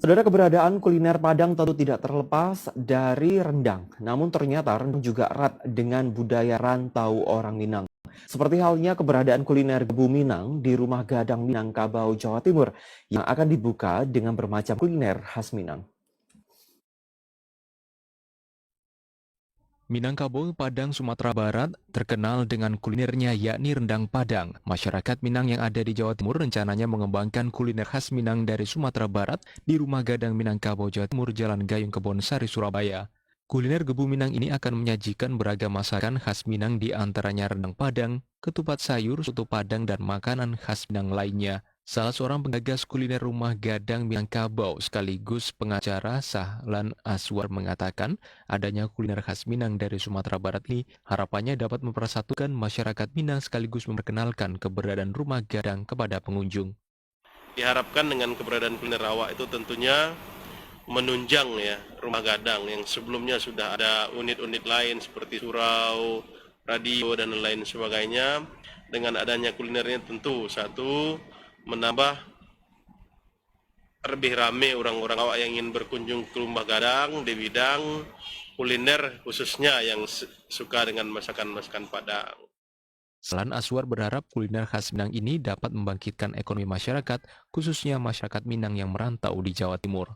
Saudara, keberadaan kuliner Padang tentu tidak terlepas dari rendang. Namun ternyata rendang juga erat dengan budaya rantau orang Minang. Seperti halnya keberadaan kuliner Gebu Minang di Rumah Gadang Minangkabau, Jawa Timur yang akan dibuka dengan bermacam kuliner khas Minang. Minangkabau, Padang, Sumatera Barat terkenal dengan kulinernya yakni rendang Padang. Masyarakat Minang yang ada di Jawa Timur rencananya mengembangkan kuliner khas Minang dari Sumatera Barat di Rumah Gadang Minangkabau, Jawa Timur, Jalan Gayung Kebonsari, Surabaya. Kuliner Gebu Minang ini akan menyajikan beragam masakan khas Minang di antaranya rendang Padang, ketupat sayur, soto Padang, dan makanan khas Minang lainnya. Salah seorang penggagas kuliner Rumah Gadang Minangkabau sekaligus pengacara Sahlan Aswar mengatakan adanya kuliner khas Minang dari Sumatera Barat ini harapannya dapat mempersatukan masyarakat Minang sekaligus memperkenalkan keberadaan Rumah Gadang kepada pengunjung. Diharapkan dengan keberadaan kuliner rawa itu tentunya menunjang ya Rumah Gadang yang sebelumnya sudah ada unit-unit lain seperti surau, radio dan lain sebagainya. Dengan adanya kulinernya tentu satu menambah lebih ramai orang-orang awak yang ingin berkunjung ke Rumah Gadang di bidang kuliner khususnya yang suka dengan masakan-masakan Padang. Sahlan Aswar berharap kuliner khas Minang ini dapat membangkitkan ekonomi masyarakat, khususnya masyarakat Minang yang merantau di Jawa Timur.